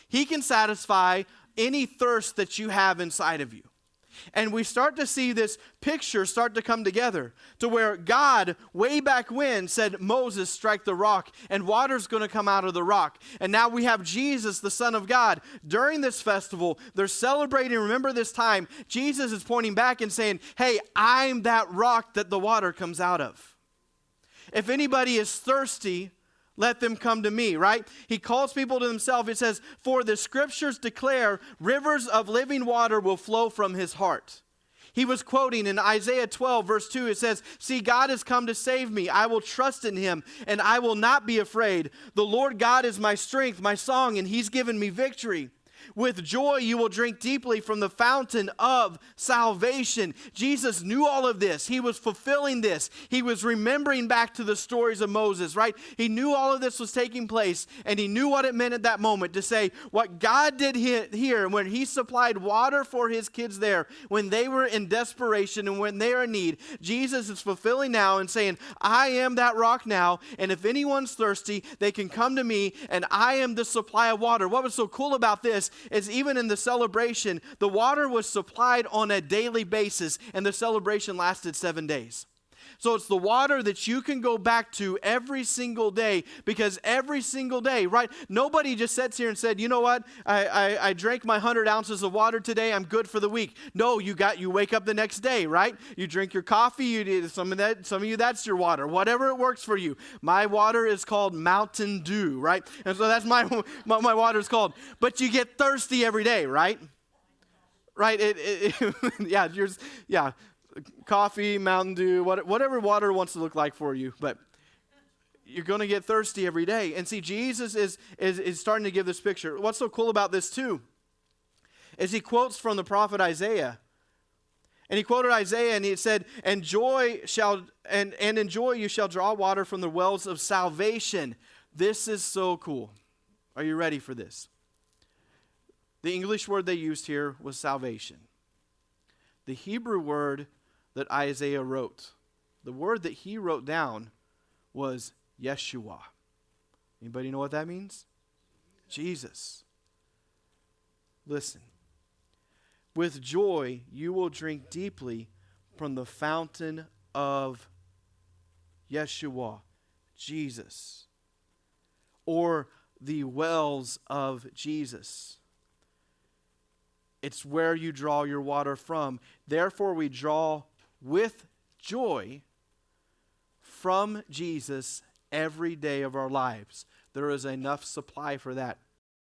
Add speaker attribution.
Speaker 1: He can satisfy any thirst that you have inside of you. And we start to see this picture start to come together to where God, way back when, said, Moses, strike the rock, and water's going to come out of the rock. And now we have Jesus, the Son of God. During this festival, they're celebrating. Remember this time, Jesus is pointing back and saying, hey, I'm that rock that the water comes out of. If anybody is thirsty, let them come to me, right? He calls people to himself. It says, for the scriptures declare rivers of living water will flow from his heart. He was quoting in Isaiah 12, verse 2. It says, see, God has come to save me. I will trust in him, and I will not be afraid. The Lord God is my strength, my song, and he's given me victory. With joy you will drink deeply from the fountain of salvation. Jesus knew all of this. He was fulfilling this. He was remembering back to the stories of Moses, right? He knew all of this was taking place, and he knew what it meant at that moment to say what God did here when he supplied water for his kids there when they were in desperation and when they are in need. Jesus is fulfilling now and saying, I am that rock now, and if anyone's thirsty, they can come to me, and I am the supply of water. What was so cool about this is even in the celebration, the water was supplied on a daily basis, and the celebration lasted 7 days. So it's the water that you can go back to every single day, because every single day, right? Nobody just sits here and said, you know what? I drank my 100 ounces of water today. I'm good for the week. No, you wake up the next day, right? You drink your coffee. You did some of you, that's your water. Whatever it works for you. My water is called Mountain Dew, right? And so that's my water is called. But you get thirsty every day, right? Right? Yeah. Coffee, Mountain Dew, whatever water wants to look like for you, but you're going to get thirsty every day. And see, Jesus is starting to give this picture. What's so cool about this too is he quotes from the prophet Isaiah. And he quoted Isaiah, and he said, in joy you shall draw water from the wells of salvation. This is so cool. Are you ready for this? The English word they used here was salvation. The Hebrew word that Isaiah wrote, the word that he wrote down was Yeshua. Anybody know what that means? Jesus. Listen. With joy you will drink deeply from the fountain of Yeshua, Jesus, or the wells of Jesus. It's where you draw your water from. Therefore, we draw with joy from Jesus every day of our lives. There is enough supply for that.